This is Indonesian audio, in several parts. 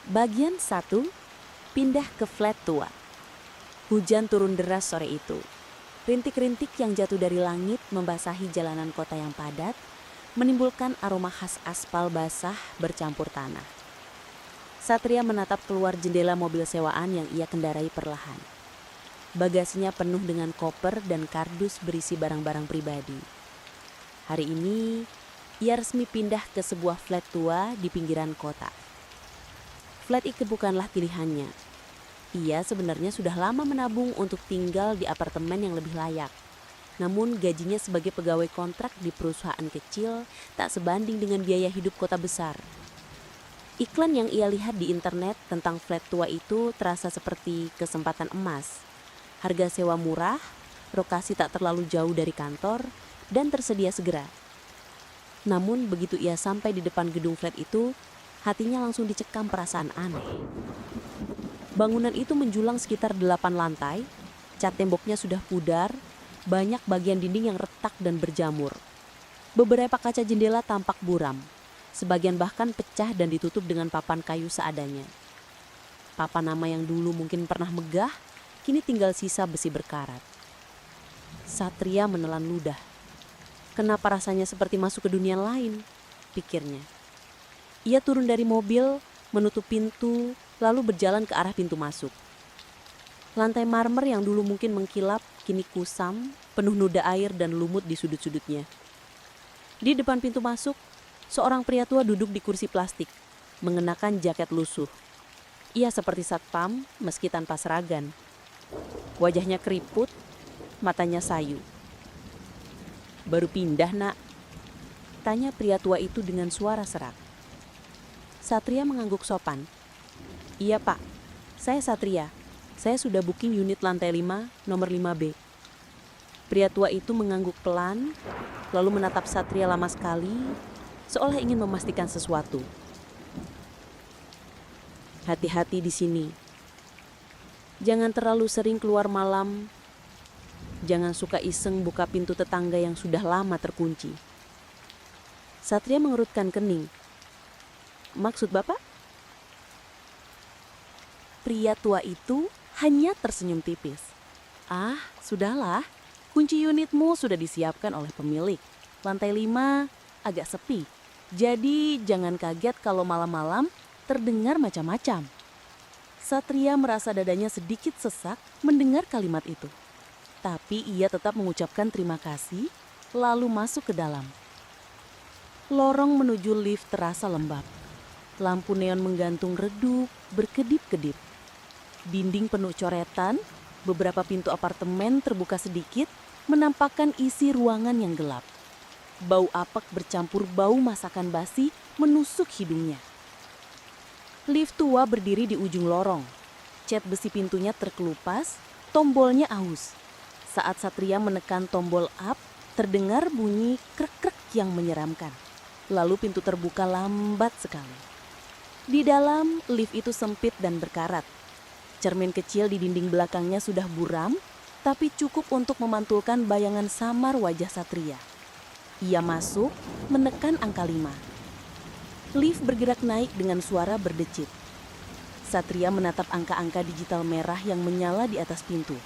Bagian 1, pindah ke flat tua. Hujan turun deras sore itu. Rintik-rintik yang jatuh dari langit membasahi jalanan kota yang padat, menimbulkan aroma khas aspal basah bercampur tanah. Satria menatap keluar jendela mobil sewaan yang ia kendarai perlahan. Bagasinya penuh dengan koper dan kardus berisi barang-barang pribadi. Hari ini, ia resmi pindah ke sebuah flat tua di pinggiran kota. Flat itu bukanlah pilihannya. Ia sebenarnya sudah lama menabung untuk tinggal di apartemen yang lebih layak. Namun gajinya sebagai pegawai kontrak di perusahaan kecil tak sebanding dengan biaya hidup kota besar. Iklan yang ia lihat di internet tentang flat tua itu terasa seperti kesempatan emas. Harga sewa murah, lokasi tak terlalu jauh dari kantor, dan tersedia segera. Namun begitu ia sampai di depan gedung flat itu, hatinya langsung dicekam perasaan aneh. Bangunan itu menjulang sekitar 8 lantai, cat temboknya sudah pudar, banyak bagian dinding yang retak dan berjamur. Beberapa kaca jendela tampak buram, sebagian bahkan pecah dan ditutup dengan papan kayu seadanya. Papan nama yang dulu mungkin pernah megah, kini tinggal sisa besi berkarat. Satria menelan ludah. Kenapa rasanya seperti masuk ke dunia lain, pikirnya. Ia turun dari mobil, menutup pintu, lalu berjalan ke arah pintu masuk. Lantai marmer yang dulu mungkin mengkilap, kini kusam, penuh noda air dan lumut di sudut-sudutnya. Di depan pintu masuk, seorang pria tua duduk di kursi plastik, mengenakan jaket lusuh. Ia seperti satpam, meski tanpa seragam. Wajahnya keriput, matanya sayu. "Baru pindah, Nak?" tanya pria tua itu dengan suara serak. Satria mengangguk sopan. "Iya, Pak. Saya Satria. Saya sudah booking unit lantai 5, nomor 5B. Pria tua itu mengangguk pelan, lalu menatap Satria lama sekali, seolah ingin memastikan sesuatu. "Hati-hati di sini. Jangan terlalu sering keluar malam. Jangan suka iseng buka pintu tetangga yang sudah lama terkunci." Satria mengerutkan kening. "Maksud Bapak?" Pria tua itu hanya tersenyum tipis. "Ah, sudahlah. Kunci unitmu sudah disiapkan oleh pemilik. Lantai 5 agak sepi. Jadi jangan kaget kalau malam-malam terdengar macam-macam." Satria merasa dadanya sedikit sesak mendengar kalimat itu. Tapi ia tetap mengucapkan terima kasih, lalu masuk ke dalam. Lorong menuju lift terasa lembab. Lampu neon menggantung redup, berkedip-kedip. Dinding penuh coretan, beberapa pintu apartemen terbuka sedikit, menampakkan isi ruangan yang gelap. Bau apek bercampur bau masakan basi menusuk hidungnya. Lift tua berdiri di ujung lorong. Cat besi pintunya terkelupas, tombolnya aus. Saat Satria menekan tombol up, terdengar bunyi krek-krek yang menyeramkan. Lalu pintu terbuka lambat sekali. Di dalam, lift itu sempit dan berkarat. Cermin kecil di dinding belakangnya sudah buram, tapi cukup untuk memantulkan bayangan samar wajah Satria. Ia masuk, menekan angka 5. Lift bergerak naik dengan suara berdecit. Satria menatap angka-angka digital merah yang menyala di atas pintu.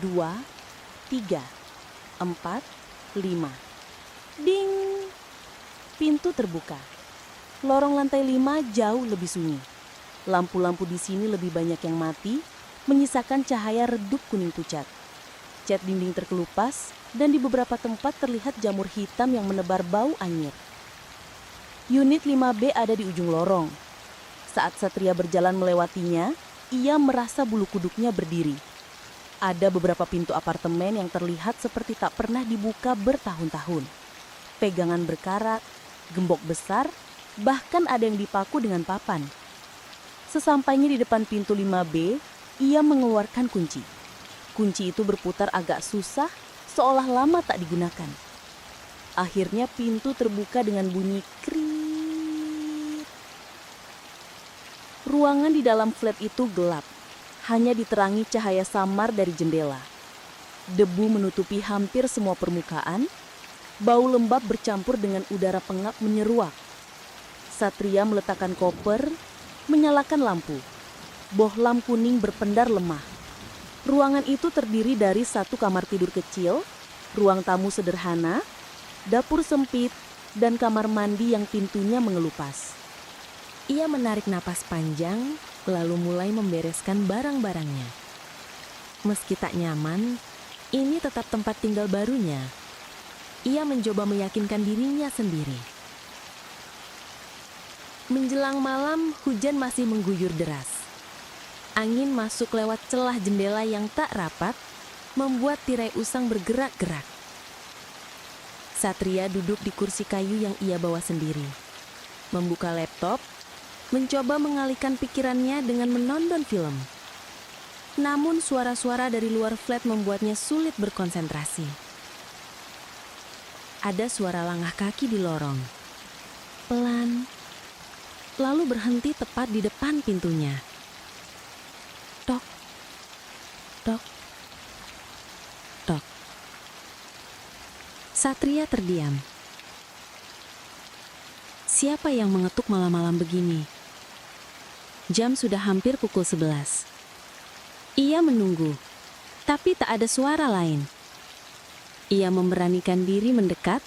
2, 3, 4, 5. Ding! Pintu terbuka. Lorong lantai 5 jauh lebih sunyi. Lampu-lampu di sini lebih banyak yang mati, menyisakan cahaya redup kuning pucat. Cat dinding terkelupas, dan di beberapa tempat terlihat jamur hitam yang menebar bau anyir. Unit 5B ada di ujung lorong. Saat Satria berjalan melewatinya, ia merasa bulu kuduknya berdiri. Ada beberapa pintu apartemen yang terlihat seperti tak pernah dibuka bertahun-tahun. Pegangan berkarat, gembok besar, bahkan ada yang dipaku dengan papan. Sesampainya di depan pintu 5B, ia mengeluarkan kunci. Kunci itu berputar agak susah, seolah lama tak digunakan. Akhirnya pintu terbuka dengan bunyi krik. Ruangan di dalam flat itu gelap, hanya diterangi cahaya samar dari jendela. Debu menutupi hampir semua permukaan, bau lembab bercampur dengan udara pengap menyeruak. Satria meletakkan koper, menyalakan lampu. Bohlam kuning berpendar lemah. Ruangan itu terdiri dari satu kamar tidur kecil, ruang tamu sederhana, dapur sempit, dan kamar mandi yang pintunya mengelupas. Ia menarik napas panjang, lalu mulai membereskan barang-barangnya. Meski tak nyaman, ini tetap tempat tinggal barunya. Ia mencoba meyakinkan dirinya sendiri. Menjelang malam, hujan masih mengguyur deras. Angin masuk lewat celah jendela yang tak rapat, membuat tirai usang bergerak-gerak. Satria duduk di kursi kayu yang ia bawa sendiri. Membuka laptop, mencoba mengalihkan pikirannya dengan menonton film. Namun suara-suara dari luar flat membuatnya sulit berkonsentrasi. Ada suara langkah kaki di lorong. Pelan, lalu berhenti tepat di depan pintunya. Tok, tok, tok. Satria terdiam. Siapa yang mengetuk malam-malam begini? Jam sudah hampir pukul 11. Ia menunggu, tapi tak ada suara lain. Ia memberanikan diri mendekat,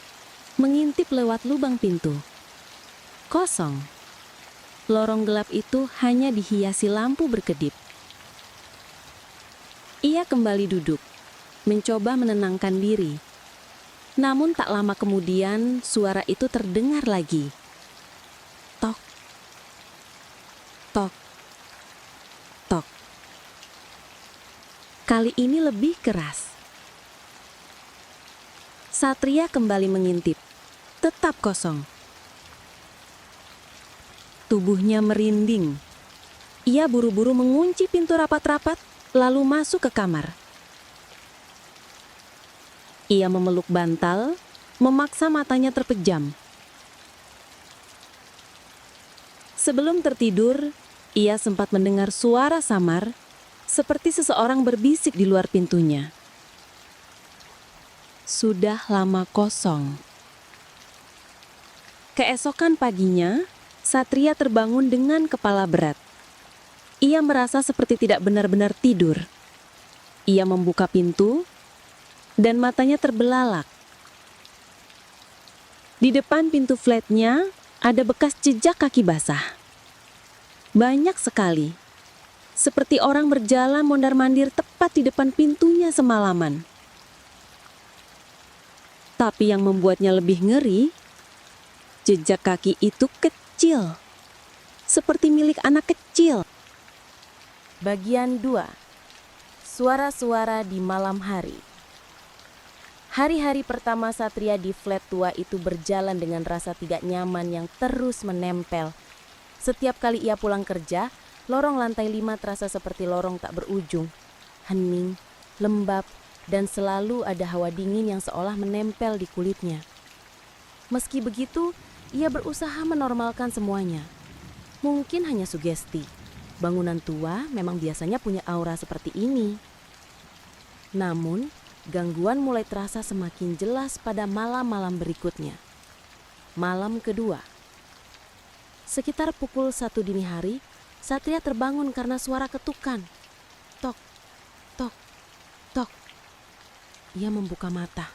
mengintip lewat lubang pintu. Kosong. Lorong gelap itu hanya dihiasi lampu berkedip. Ia kembali duduk, mencoba menenangkan diri. Namun tak lama kemudian suara itu terdengar lagi. Tok, tok, tok. Kali ini lebih keras. Satria kembali mengintip. Tetap kosong. Tubuhnya merinding. Ia buru-buru mengunci pintu rapat-rapat, lalu masuk ke kamar. Ia memeluk bantal, memaksa matanya terpejam. Sebelum tertidur, ia sempat mendengar suara samar, seperti seseorang berbisik di luar pintunya. Sudah lama kosong. Keesokan paginya, Satria terbangun dengan kepala berat. Ia merasa seperti tidak benar-benar tidur. Ia membuka pintu, dan matanya terbelalak. Di depan pintu flatnya, ada bekas jejak kaki basah. Banyak sekali. Seperti orang berjalan mondar-mandir tepat di depan pintunya semalaman. Tapi yang membuatnya lebih ngeri, jejak kaki itu kecil. Seperti milik anak kecil. Bagian 2. Suara-suara di malam hari. Hari-hari pertama Satria di flat tua itu berjalan dengan rasa tidak nyaman yang terus menempel. Setiap kali ia pulang kerja, lorong lantai 5 terasa seperti lorong tak berujung. Hening, lembab, dan selalu ada hawa dingin yang seolah menempel di kulitnya. Meski begitu, ia berusaha menormalkan semuanya. Mungkin hanya sugesti. Bangunan tua memang biasanya punya aura seperti ini. Namun, gangguan mulai terasa semakin jelas pada malam-malam berikutnya. Malam kedua. Sekitar pukul 1 dini hari, Satria terbangun karena suara ketukan. Tok, tok, tok. Ia membuka mata,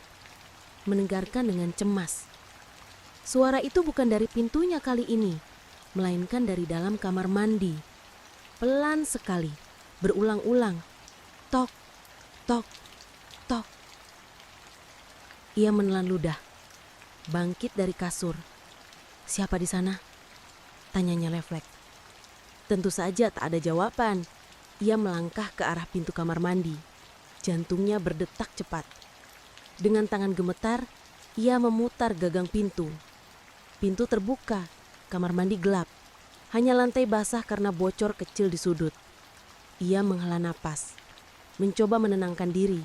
mendengarkan dengan cemas. Suara itu bukan dari pintunya kali ini, melainkan dari dalam kamar mandi. Pelan sekali, berulang-ulang. Tok, tok, tok. Ia menelan ludah, bangkit dari kasur. Siapa di sana? Tanyanya refleks. Tentu saja tak ada jawaban. Ia melangkah ke arah pintu kamar mandi. Jantungnya berdetak cepat. Dengan tangan gemetar, ia memutar gagang pintu. Pintu terbuka, kamar mandi gelap. Hanya lantai basah karena bocor kecil di sudut. Ia menghela napas, mencoba menenangkan diri.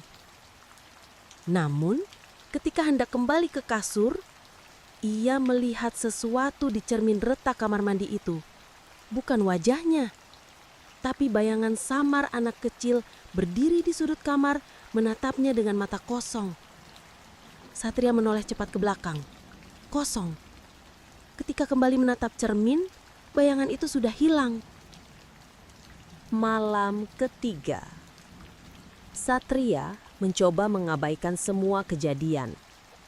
Namun, ketika hendak kembali ke kasur, ia melihat sesuatu di cermin retak kamar mandi itu. Bukan wajahnya, tapi bayangan samar anak kecil berdiri di sudut kamar menatapnya dengan mata kosong. Satria menoleh cepat ke belakang. Kosong. Ketika kembali menatap cermin, bayangan itu sudah hilang. Malam ketiga, Satria mencoba mengabaikan semua kejadian.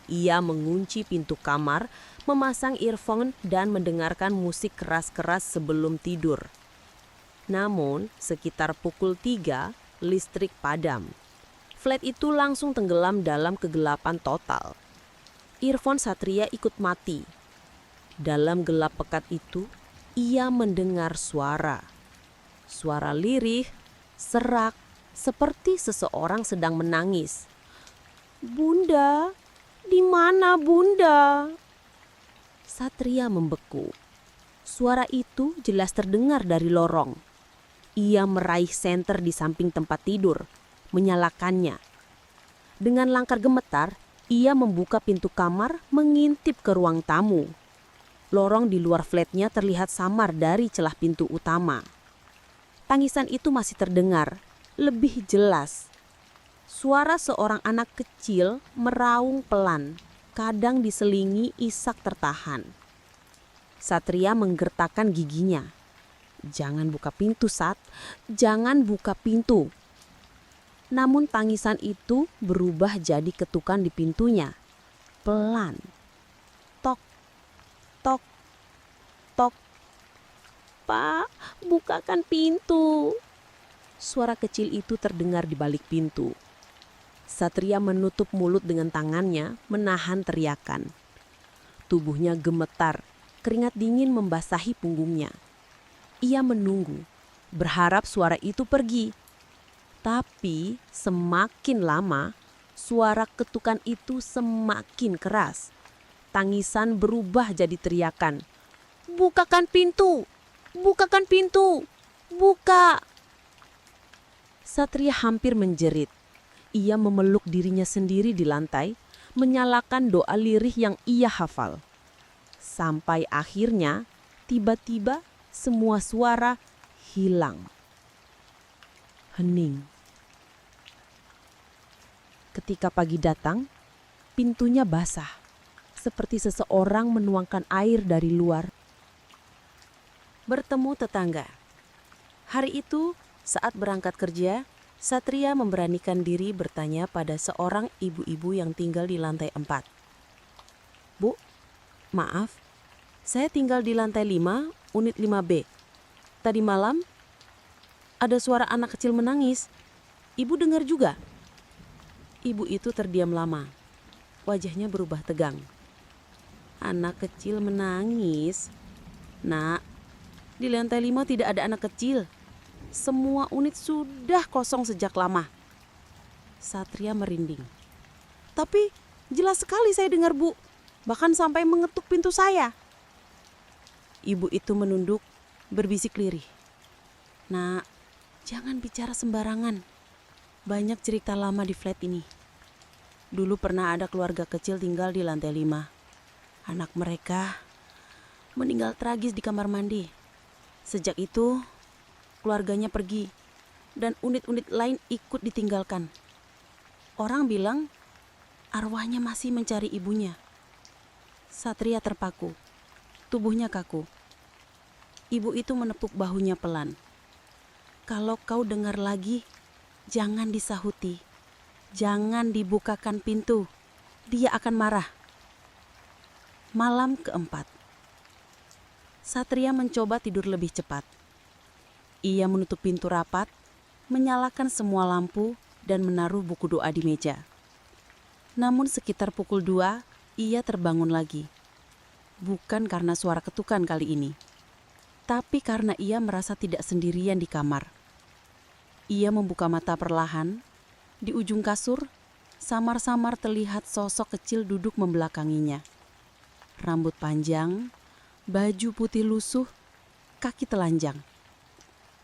Ia mengunci pintu kamar, memasang earphone dan mendengarkan musik keras-keras sebelum tidur. Namun, sekitar pukul 3, listrik padam. Flat itu langsung tenggelam dalam kegelapan total. Earphone Satria ikut mati. Dalam gelap pekat itu, ia mendengar suara. Suara lirih, serak, seperti seseorang sedang menangis. "Bunda, di mana Bunda?" Satria membeku. Suara itu jelas terdengar dari lorong. Ia meraih senter di samping tempat tidur, menyalakannya. Dengan langkah gemetar, ia membuka pintu kamar, mengintip ke ruang tamu. Lorong di luar flatnya terlihat samar dari celah pintu utama. Tangisan itu masih terdengar, lebih jelas. Suara seorang anak kecil meraung pelan, kadang diselingi isak tertahan. Satria menggertakkan giginya. "Jangan buka pintu, Sat. Jangan buka pintu." Namun tangisan itu berubah jadi ketukan di pintunya. Pelan. Tok, tok, tok. "Pak, bukakan pintu." Suara kecil itu terdengar di balik pintu. Satria menutup mulut dengan tangannya, menahan teriakan. Tubuhnya gemetar, keringat dingin membasahi punggungnya. Ia menunggu, berharap suara itu pergi. Tapi semakin lama, suara ketukan itu semakin keras. Tangisan berubah jadi teriakan. "Bukakan pintu! Bukakan pintu! Buka!" Satria hampir menjerit. Ia memeluk dirinya sendiri di lantai, menyalakan doa lirih yang ia hafal. Sampai akhirnya, tiba-tiba semua suara hilang. Hening. Ketika pagi datang, pintunya basah, seperti seseorang menuangkan air dari luar. Bertemu tetangga. Hari itu, saat berangkat kerja, Satria memberanikan diri bertanya pada seorang ibu-ibu yang tinggal di lantai 4. "Bu, maaf, saya tinggal di lantai 5, unit 5B. Tadi malam, ada suara anak kecil menangis. Ibu dengar juga?" Ibu itu terdiam lama. Wajahnya berubah tegang. "Anak kecil menangis? Nak, di lantai 5 tidak ada anak kecil. Semua unit sudah kosong sejak lama." Satria merinding. "Tapi jelas sekali saya dengar, Bu. Bahkan sampai mengetuk pintu saya." Ibu itu menunduk, berbisik lirih. "Nak, jangan bicara sembarangan. Banyak cerita lama di flat ini. Dulu pernah ada keluarga kecil tinggal di lantai 5. Anak mereka meninggal tragis di kamar mandi. Sejak itu, keluarganya pergi dan unit-unit lain ikut ditinggalkan. Orang bilang arwahnya masih mencari ibunya." Satria terpaku, tubuhnya kaku. Ibu itu menepuk bahunya pelan. "Kalau kau dengar lagi, jangan disahuti. Jangan dibukakan pintu. Dia akan marah." Malam keempat. Satria mencoba tidur lebih cepat. Ia menutup pintu rapat, menyalakan semua lampu, dan menaruh buku doa di meja. Namun sekitar pukul 2, ia terbangun lagi. Bukan karena suara ketukan kali ini, tapi karena ia merasa tidak sendirian di kamar. Ia membuka mata perlahan. Di ujung kasur, samar-samar terlihat sosok kecil duduk membelakanginya. Rambut panjang, baju putih lusuh, kaki telanjang.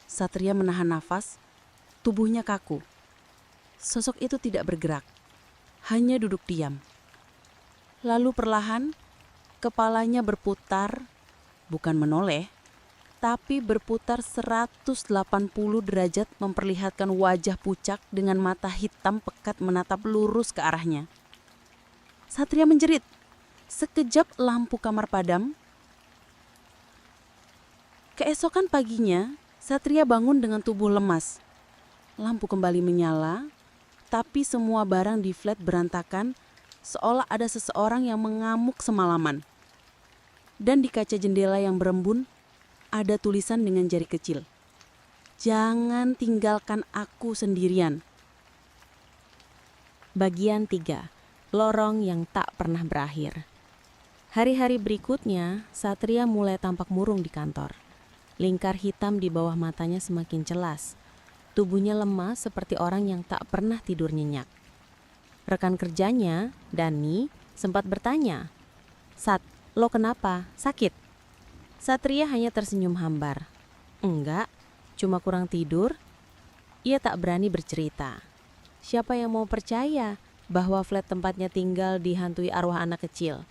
Satria menahan nafas, tubuhnya kaku. Sosok itu tidak bergerak, hanya duduk diam. Lalu perlahan, kepalanya berputar, bukan menoleh, tapi berputar 180 derajat memperlihatkan wajah pucak dengan mata hitam pekat menatap lurus ke arahnya. Satria menjerit. Sekejap lampu kamar padam. Keesokan paginya, Satria bangun dengan tubuh lemas. Lampu kembali menyala, tapi semua barang di flat berantakan seolah ada seseorang yang mengamuk semalaman. Dan di kaca jendela yang berembun, ada tulisan dengan jari kecil. Jangan tinggalkan aku sendirian. Bagian 3. Lorong yang tak pernah berakhir. Hari-hari berikutnya, Satria mulai tampak murung di kantor. Lingkar hitam di bawah matanya semakin jelas. Tubuhnya lemah seperti orang yang tak pernah tidur nyenyak. Rekan kerjanya, Dani, sempat bertanya, "Sat, lo kenapa? Sakit?" Satria hanya tersenyum hambar. "Enggak, cuma kurang tidur." Ia tak berani bercerita. Siapa yang mau percaya bahwa flat tempatnya tinggal dihantui arwah anak kecil?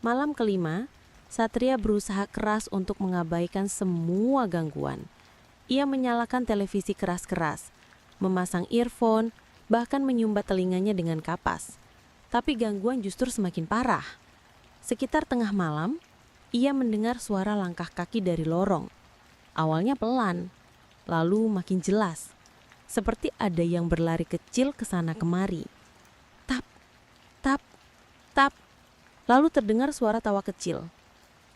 Malam kelima, Satria berusaha keras untuk mengabaikan semua gangguan. Ia menyalakan televisi keras-keras, memasang earphone, bahkan menyumbat telinganya dengan kapas. Tapi gangguan justru semakin parah. Sekitar tengah malam, ia mendengar suara langkah kaki dari lorong. Awalnya pelan, lalu makin jelas. Seperti ada yang berlari kecil ke sana kemari. Tap, tap, tap. Lalu terdengar suara tawa kecil.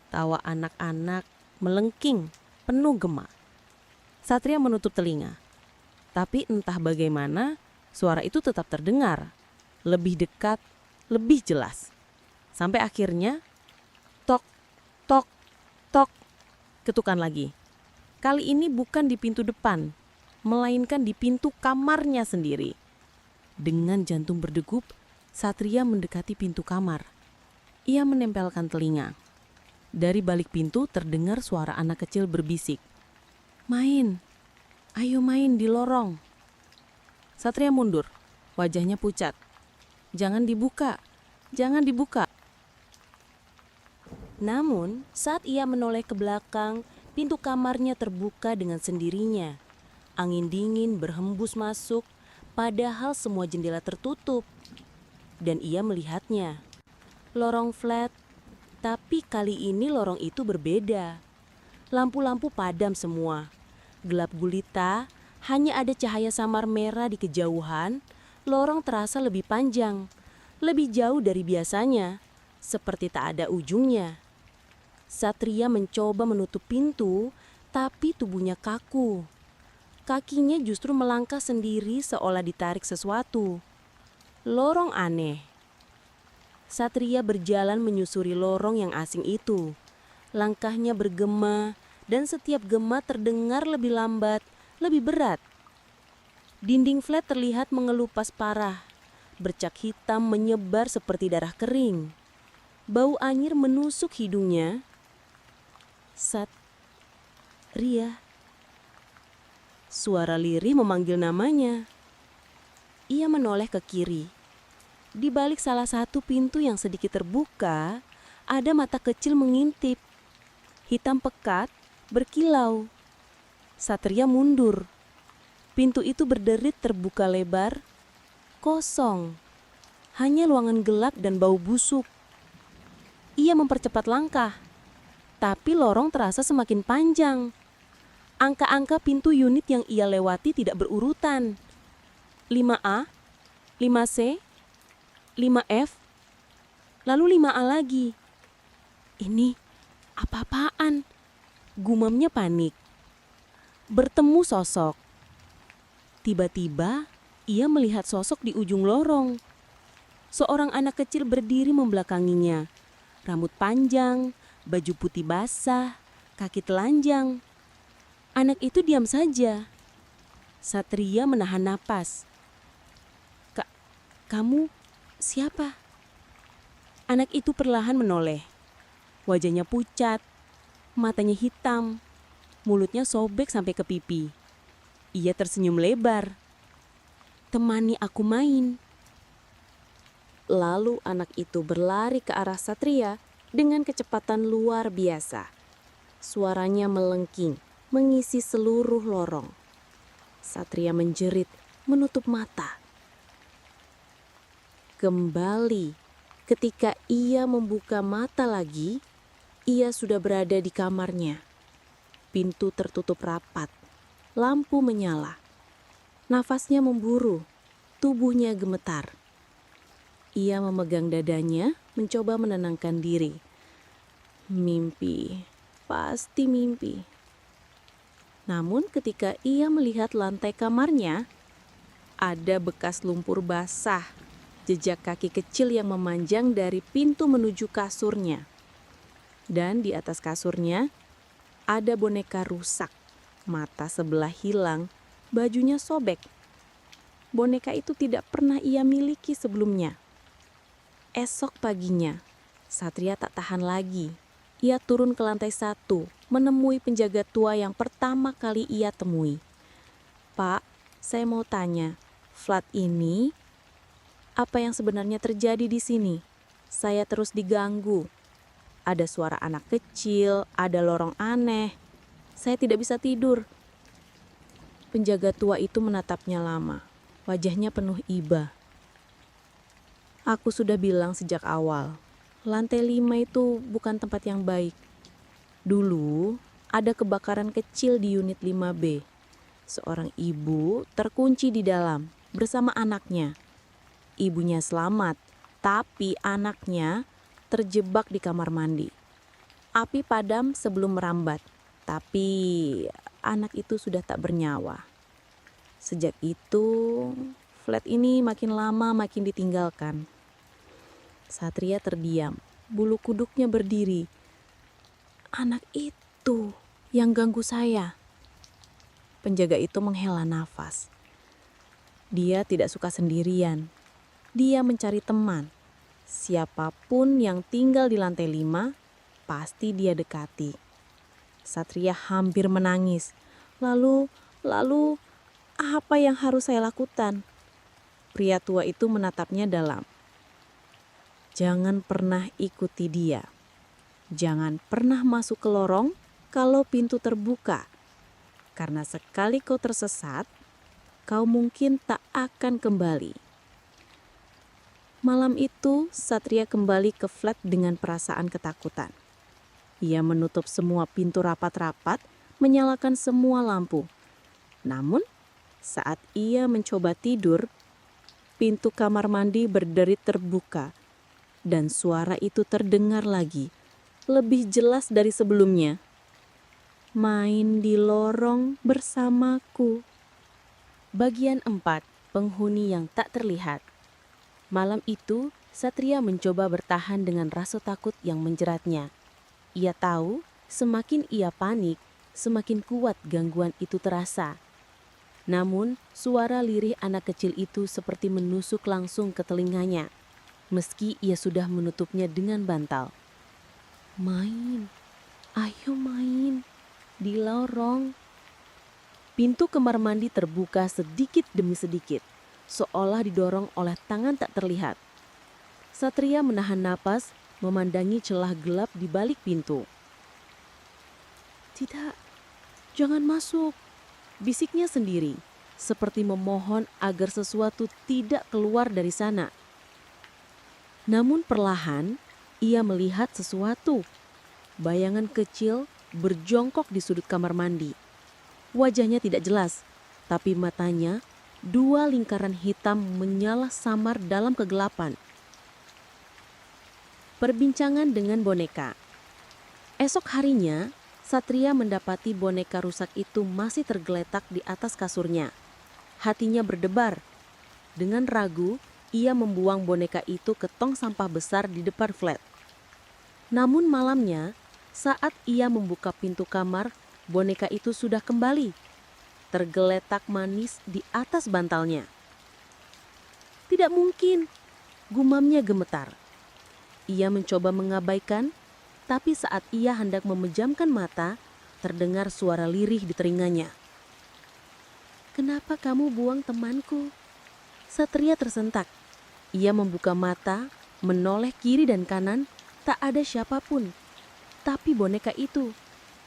Tawa anak-anak melengking, penuh gema. Satria menutup telinga. Tapi entah bagaimana, suara itu tetap terdengar. Lebih dekat, lebih jelas. Sampai akhirnya, tok, tok, tok, ketukan lagi. Kali ini bukan di pintu depan, melainkan di pintu kamarnya sendiri. Dengan jantung berdegup, Satria mendekati pintu kamar. Ia menempelkan telinga. Dari balik pintu terdengar suara anak kecil berbisik. "Main, ayo main di lorong." Satria mundur, wajahnya pucat. "Jangan dibuka, jangan dibuka." Namun, saat ia menoleh ke belakang, pintu kamarnya terbuka dengan sendirinya. Angin dingin berhembus masuk, padahal semua jendela tertutup. Dan ia melihatnya. Lorong flat, tapi kali ini lorong itu berbeda. Lampu-lampu padam semua. Gelap gulita, hanya ada cahaya samar merah di kejauhan. Lorong terasa lebih panjang, lebih jauh dari biasanya, seperti tak ada ujungnya. Satria mencoba menutup pintu, tapi tubuhnya kaku. Kakinya justru melangkah sendiri seolah ditarik sesuatu. Lorong aneh. Satria berjalan menyusuri lorong yang asing itu. Langkahnya bergema, dan setiap gema terdengar lebih lambat, lebih berat. Dinding flat terlihat mengelupas parah. Bercak hitam menyebar seperti darah kering. Bau anyir menusuk hidungnya. Ria. Suara lirih memanggil namanya. Ia menoleh ke kiri. Di balik salah satu pintu yang sedikit terbuka, ada mata kecil mengintip. Hitam pekat, berkilau. Satria mundur. Pintu itu berderit terbuka lebar, kosong. Hanya ruangan gelap dan bau busuk. Ia mempercepat langkah, tapi lorong terasa semakin panjang. Angka-angka pintu unit yang ia lewati tidak berurutan. 5A, 5C, 5F, lalu 5A lagi. Ini apa-apaan? Gumamnya panik. Bertemu sosok. Tiba-tiba ia melihat sosok di ujung lorong. Seorang anak kecil berdiri membelakanginya. Rambut panjang, baju putih basah, kaki telanjang. Anak itu diam saja. Satria menahan napas. Kamu siapa?" Anak itu perlahan menoleh. Wajahnya pucat, matanya hitam, mulutnya sobek sampai ke pipi. Ia tersenyum lebar. "Temani aku main." Lalu anak itu berlari ke arah Satria dengan kecepatan luar biasa. Suaranya melengking, mengisi seluruh lorong. Satria menjerit, menutup mata. Kembali, ketika ia membuka mata lagi, ia sudah berada di kamarnya. Pintu tertutup rapat. Lampu menyala. Nafasnya memburu. Tubuhnya gemetar. Ia memegang dadanya, mencoba menenangkan diri. Mimpi, pasti mimpi. Namun ketika ia melihat lantai kamarnya, ada bekas lumpur basah, jejak kaki kecil yang memanjang dari pintu menuju kasurnya. Dan di atas kasurnya, ada boneka rusak, mata sebelah hilang, bajunya sobek. Boneka itu tidak pernah ia miliki sebelumnya. Esok paginya, Satria tak tahan lagi. Ia turun ke lantai 1, menemui penjaga tua yang pertama kali ia temui. "Pak, saya mau tanya, flat ini, apa yang sebenarnya terjadi di sini? Saya terus diganggu. Ada suara anak kecil, ada lorong aneh. Saya tidak bisa tidur." Penjaga tua itu menatapnya lama. Wajahnya penuh iba. "Aku sudah bilang sejak awal, lantai 5 itu bukan tempat yang baik. Dulu ada kebakaran kecil di unit 5B. Seorang ibu terkunci di dalam bersama anaknya. Ibunya selamat, tapi anaknya terjebak di kamar mandi. Api padam sebelum merambat, tapi anak itu sudah tak bernyawa. Sejak itu, flat ini makin lama makin ditinggalkan." Satria terdiam, bulu kuduknya berdiri. "Anak itu yang ganggu saya." Penjaga itu menghela nafas. Dia tidak suka sendirian. Dia mencari teman. Siapapun yang tinggal di lantai 5, pasti dia dekati. Satria hampir menangis. Lalu, apa yang harus saya lakukan? Pria tua itu menatapnya dalam. "Jangan pernah ikuti dia. Jangan pernah masuk ke lorong kalau pintu terbuka. Karena sekali kau tersesat, kau mungkin tak akan kembali." Malam itu, Satria kembali ke flat dengan perasaan ketakutan. Ia menutup semua pintu rapat-rapat, menyalakan semua lampu. Namun, saat ia mencoba tidur, pintu kamar mandi berderit terbuka. Dan suara itu terdengar lagi, lebih jelas dari sebelumnya. "Main di lorong bersamaku." Bagian 4, penghuni yang tak terlihat. Malam itu, Satria mencoba bertahan dengan rasa takut yang menjeratnya. Ia tahu, semakin ia panik, semakin kuat gangguan itu terasa. Namun, suara lirih anak kecil itu seperti menusuk langsung ke telinganya. Meski ia sudah menutupnya dengan bantal. "Main, ayo main, di lorong." Pintu kamar mandi terbuka sedikit demi sedikit, seolah didorong oleh tangan tak terlihat. Satria menahan napas, memandangi celah gelap di balik pintu. "Tidak, jangan masuk," bisiknya sendiri, seperti memohon agar sesuatu tidak keluar dari sana. Namun perlahan, ia melihat sesuatu. Bayangan kecil berjongkok di sudut kamar mandi. Wajahnya tidak jelas, tapi matanya, 2 lingkaran hitam menyala samar dalam kegelapan. Perbincangan dengan boneka. Esok harinya, Satria mendapati boneka rusak itu masih tergeletak di atas kasurnya. Hatinya berdebar. Dengan ragu, ia membuang boneka itu ke tong sampah besar di depan flat. Namun malamnya, saat ia membuka pintu kamar, boneka itu sudah kembali, tergeletak manis di atas bantalnya. "Tidak mungkin," gumamnya gemetar. Ia mencoba mengabaikan, tapi saat ia hendak memejamkan mata, terdengar suara lirih di telinganya. "Kenapa kamu buang temanku?" Satria tersentak. Ia membuka mata, menoleh kiri dan kanan, tak ada siapapun. Tapi boneka itu,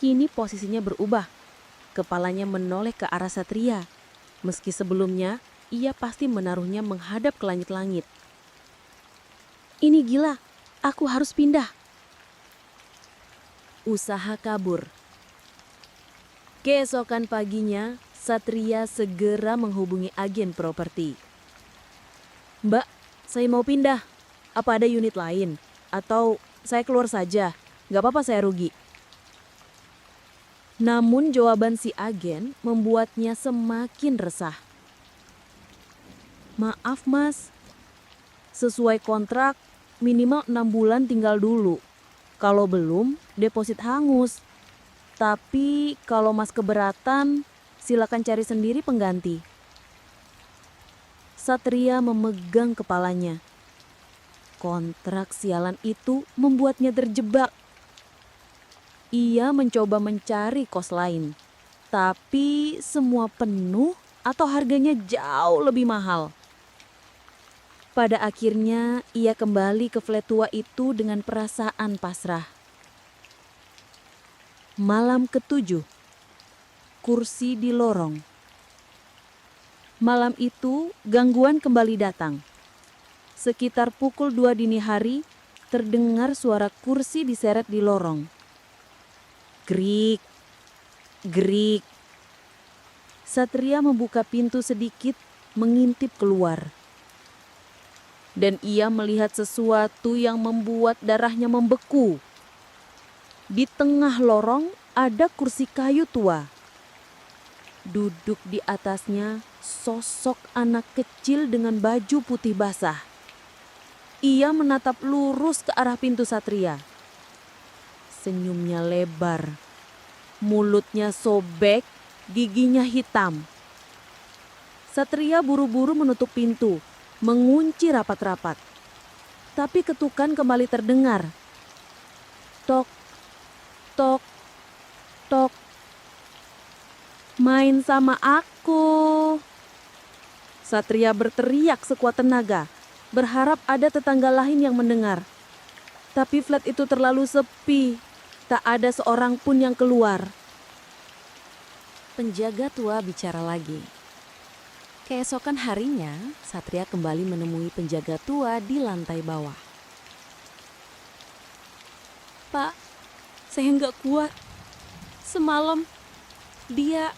kini posisinya berubah. Kepalanya menoleh ke arah Satria. Meski sebelumnya, ia pasti menaruhnya menghadap ke langit-langit. "Ini gila, aku harus pindah." Usaha kabur. Keesokan paginya, Satria segera menghubungi agen properti. "Mbak, saya mau pindah. Apa ada unit lain? Atau saya keluar saja? Gak apa-apa saya rugi." Namun jawaban si agen membuatnya semakin resah. "Maaf mas, sesuai kontrak minimal 6 bulan tinggal dulu. Kalau belum, deposit hangus. Tapi kalau mas keberatan, silakan cari sendiri pengganti." Satria memegang kepalanya. Kontrak sialan itu membuatnya terjebak. Ia mencoba mencari kos lain, tapi semua penuh atau harganya jauh lebih mahal. Pada akhirnya, ia kembali ke flat tua itu dengan perasaan pasrah. Malam ke-7, kursi di lorong. Malam itu, gangguan kembali datang. Sekitar pukul 2 dini hari, terdengar suara kursi diseret di lorong. Grik, grik. Satria membuka pintu sedikit, mengintip keluar. Dan ia melihat sesuatu yang membuat darahnya membeku. Di tengah lorong ada kursi kayu tua. Duduk di atasnya sosok anak kecil dengan baju putih basah. Ia menatap lurus ke arah pintu Satria. Senyumnya lebar, mulutnya sobek, giginya hitam. Satria buru-buru menutup pintu, mengunci rapat-rapat. Tapi ketukan kembali terdengar. Tok, tok, tok. "Main sama aku." Satria berteriak sekuat tenaga, berharap ada tetangga lain yang mendengar. Tapi flat itu terlalu sepi, tak ada seorang pun yang keluar. Penjaga tua bicara lagi. Keesokan harinya, Satria kembali menemui penjaga tua di lantai bawah. "Pak, saya nggak kuat. Semalam dia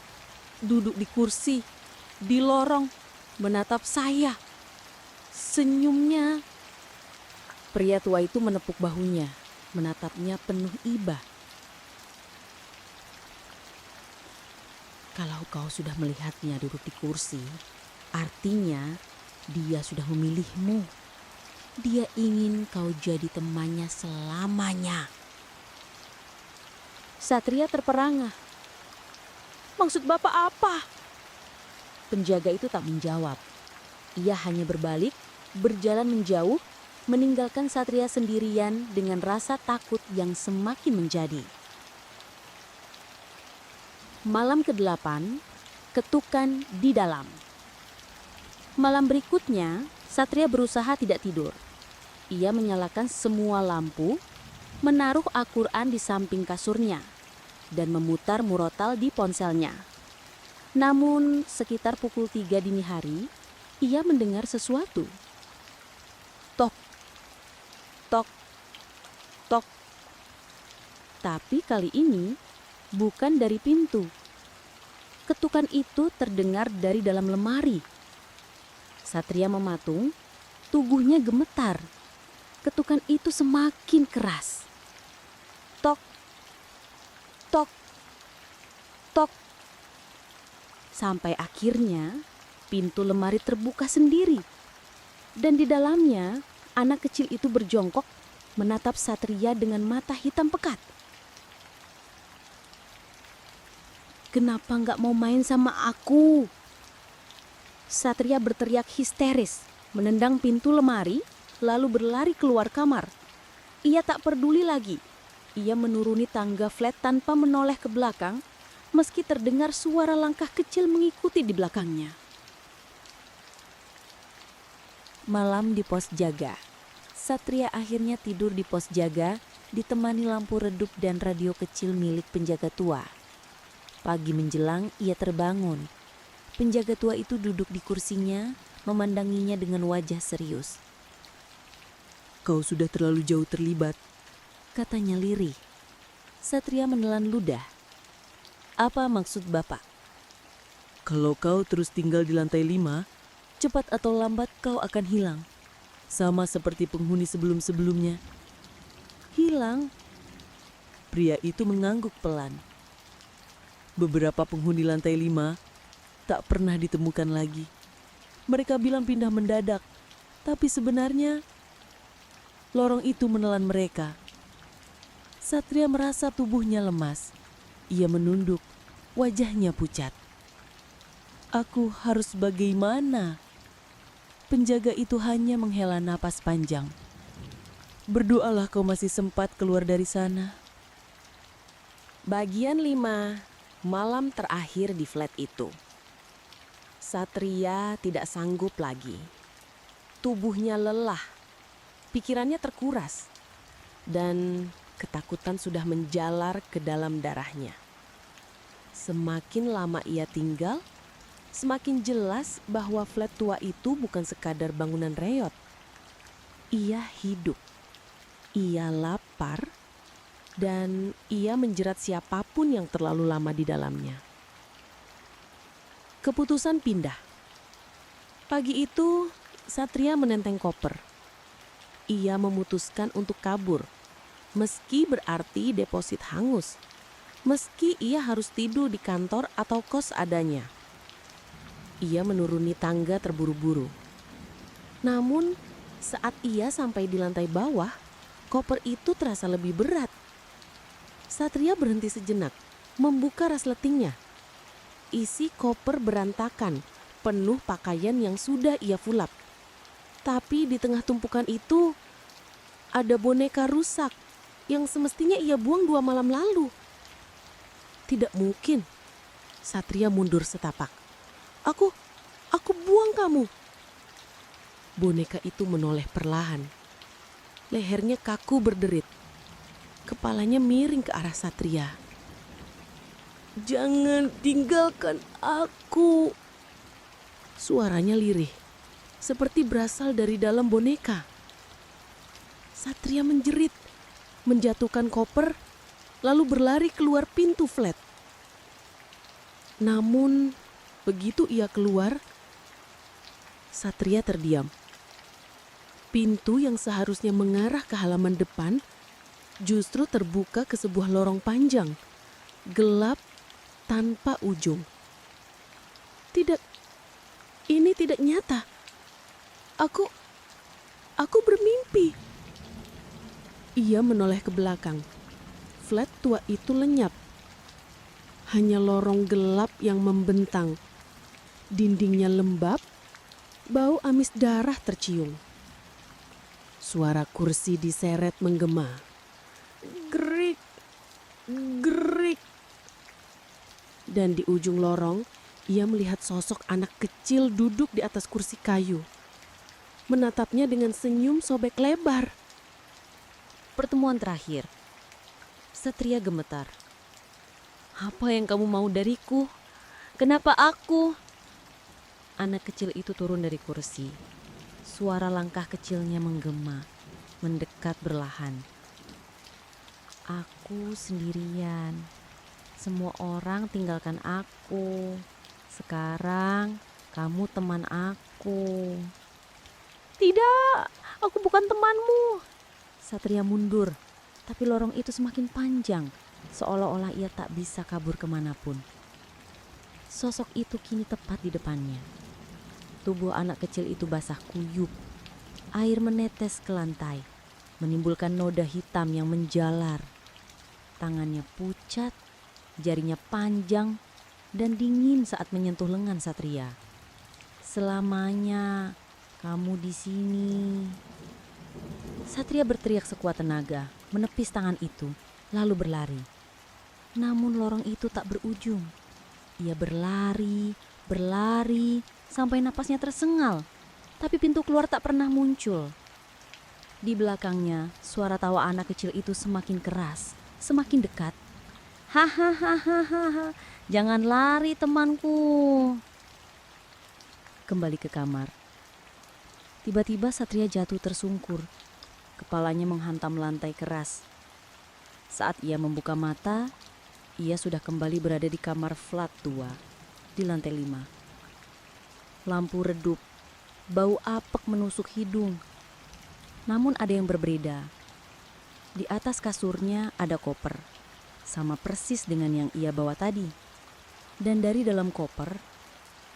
duduk di kursi, di lorong, menatap saya. Senyumnya." Pria tua itu menepuk bahunya, menatapnya penuh iba. "Kalau kau sudah melihatnya duduk di kursi, artinya dia sudah memilihmu. Dia ingin kau jadi temannya selamanya." Satria terperangah. "Maksud Bapak apa?" Penjaga itu tak menjawab. Ia hanya berbalik, berjalan menjauh, meninggalkan Satria sendirian dengan rasa takut yang semakin menjadi. Malam ke-8, ketukan di dalam. Malam berikutnya, Satria berusaha tidak tidur. Ia menyalakan semua lampu, menaruh Al-Quran di samping kasurnya, dan memutar murotal di ponselnya. Namun, sekitar pukul 3 dini hari, ia mendengar sesuatu. Tok, tok, tok. Tapi kali ini bukan dari pintu. Ketukan itu terdengar dari dalam lemari. Satria mematung, tubuhnya gemetar. Ketukan itu semakin keras. Tok, tok, tok. Sampai akhirnya pintu lemari terbuka sendiri. Dan di dalamnya anak kecil itu berjongkok menatap Satria dengan mata hitam pekat. "Kenapa nggak mau main sama aku?" Satria berteriak histeris, menendang pintu lemari, lalu berlari keluar kamar. Ia tak peduli lagi. Ia menuruni tangga flat tanpa menoleh ke belakang, meski terdengar suara langkah kecil mengikuti di belakangnya. Malam di pos jaga. Satria akhirnya tidur di pos jaga, ditemani lampu redup dan radio kecil milik penjaga tua. Pagi menjelang, ia terbangun. Penjaga tua itu duduk di kursinya, memandanginya dengan wajah serius. "Kau sudah terlalu jauh terlibat," katanya lirih. Satria menelan ludah. Apa maksud Bapak? Kalau kau terus tinggal di lantai 5, Cepat atau lambat kau akan hilang. sama seperti penghuni sebelum-sebelumnya. Hilang? Pria itu mengangguk pelan. Beberapa penghuni lantai 5 tak pernah ditemukan lagi. Mereka bilang pindah mendadak, tapi sebenarnya lorong itu menelan mereka. Satria merasa tubuhnya lemas. Ia menunduk, wajahnya pucat. Aku harus bagaimana? Penjaga itu hanya menghela napas panjang. Berdoalah kau masih sempat keluar dari sana. Bagian 5, malam terakhir di flat itu. Satria tidak sanggup lagi. Tubuhnya lelah, pikirannya terkuras, dan ketakutan sudah menjalar ke dalam darahnya. Semakin lama ia tinggal, semakin jelas bahwa flat tua itu bukan sekadar bangunan reot. Ia hidup, ia lapar, dan ia menjerat siapapun yang terlalu lama di dalamnya. Keputusan pindah. Pagi itu, Satria menenteng koper. Ia memutuskan untuk kabur, meski berarti deposit hangus, meski ia harus tidur di kantor atau kos adanya. Ia menuruni tangga terburu-buru. Namun, saat ia sampai di lantai bawah, koper itu terasa lebih berat. Satria berhenti sejenak, membuka resletingnya. Isi koper berantakan, penuh pakaian yang sudah ia fulap. Tapi di tengah tumpukan itu, ada boneka rusak yang semestinya ia buang 2 malam lalu. Tidak mungkin. Satria mundur setapak. Aku buang kamu. Boneka itu menoleh perlahan. Lehernya kaku berderit. Kepalanya miring ke arah Satria. Jangan tinggalkan aku. Suaranya lirih, seperti berasal dari dalam boneka. Satria menjerit, menjatuhkan koper, lalu berlari keluar pintu flat. Namun, begitu ia keluar, Satria terdiam. Pintu yang seharusnya mengarah ke halaman depan justru terbuka ke sebuah lorong panjang, gelap tanpa ujung. Tidak, ini tidak nyata. Aku bermimpi. Ia menoleh ke belakang. Flat tua itu lenyap. Hanya lorong gelap yang membentang. Dindingnya lembab, bau amis darah tercium. Suara kursi diseret menggema. Gerik, gerik. Dan di ujung lorong, ia melihat sosok anak kecil duduk di atas kursi kayu. Menatapnya dengan senyum sobek lebar. Pertemuan terakhir. Satria gemetar. Apa yang kamu mau dariku? Kenapa aku? Anak kecil itu turun dari kursi. Suara langkah kecilnya menggema, mendekat berlahan. Aku sendirian. Semua orang tinggalkan aku. Sekarang kamu teman aku. Tidak, aku bukan temanmu. Satria mundur, tapi lorong itu semakin panjang, seolah-olah ia tak bisa kabur kemanapun. Sosok itu kini tepat di depannya. Tubuh anak kecil itu basah kuyup. Air menetes ke lantai, menimbulkan noda hitam yang menjalar. Tangannya pucat, jarinya panjang, dan dingin saat menyentuh lengan Satria. Selamanya kamu di sini. Satria berteriak sekuat tenaga, menepis tangan itu, lalu berlari. Namun lorong itu tak berujung. Ia berlari, sampai napasnya tersengal. Tapi pintu keluar tak pernah muncul. Di belakangnya, suara tawa anak kecil itu semakin keras, semakin dekat. Hahaha, jangan lari temanku. Kembali ke kamar. Tiba-tiba Satria jatuh tersungkur. Kepalanya menghantam lantai keras. Saat ia membuka mata, Ia sudah kembali berada di kamar flat tua di lantai 5. Lampu redup, bau apek menusuk hidung. Namun ada yang berbeda. Di atas kasurnya ada koper, sama persis dengan yang ia bawa tadi. Dan dari dalam koper,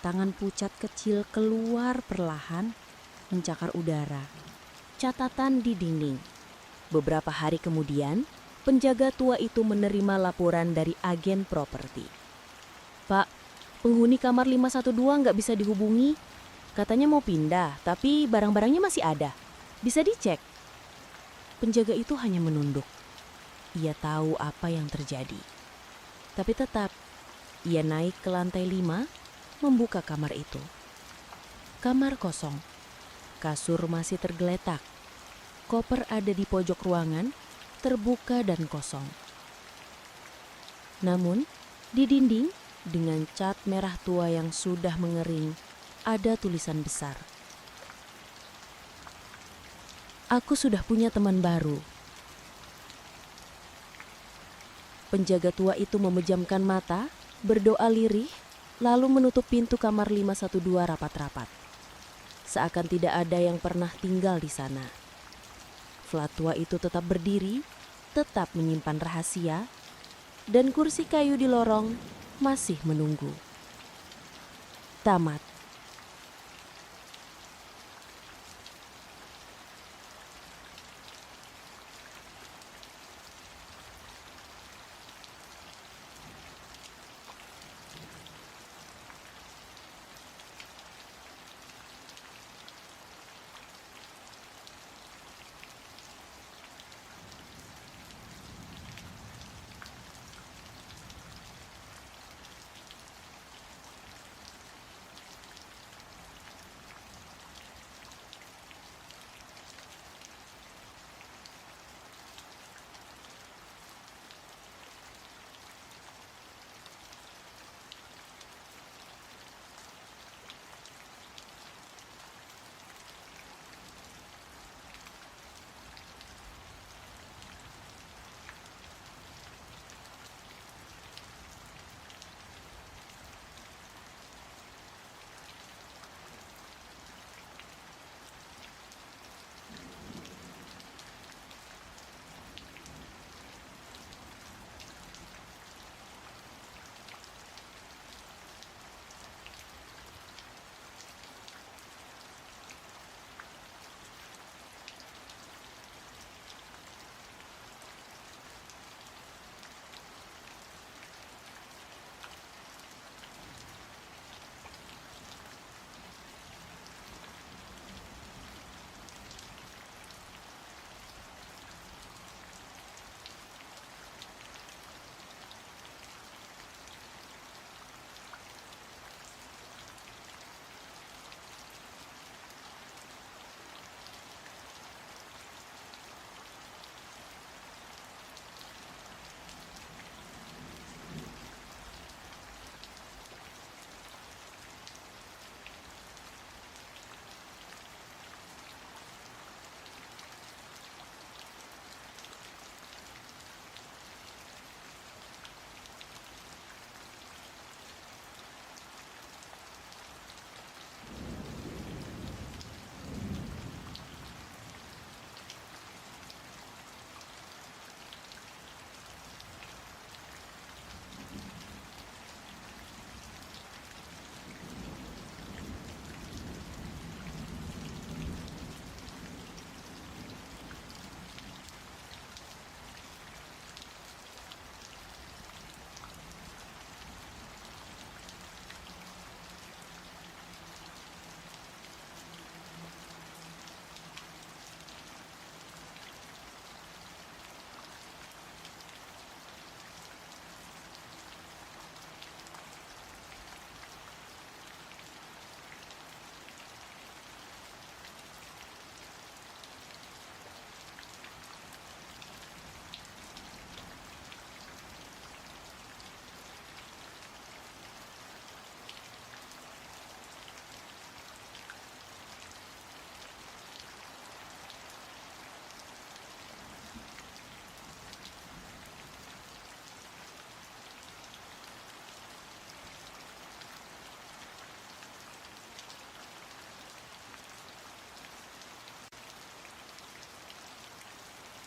tangan pucat kecil keluar perlahan mencakar udara. Catatan di dinding. Beberapa hari kemudian, penjaga tua itu menerima laporan dari agen properti. "Pak, penghuni kamar 512 nggak bisa dihubungi. Katanya mau pindah, tapi barang-barangnya masih ada. Bisa dicek." Penjaga itu hanya menunduk. Ia tahu apa yang terjadi. Tapi tetap, ia naik ke lantai 5, membuka kamar itu. Kamar kosong. Kasur masih tergeletak. Koper ada di pojok ruangan, terbuka dan kosong. Namun, di dinding dengan cat merah tua yang sudah mengering, ada tulisan besar. "Aku sudah punya teman baru." Penjaga tua itu memejamkan mata, berdoa lirih, lalu menutup pintu kamar 512 rapat-rapat. Seakan tidak ada yang pernah tinggal di sana. Flat tua itu tetap berdiri, tetap menyimpan rahasia, dan kursi kayu di lorong masih menunggu. Tamat.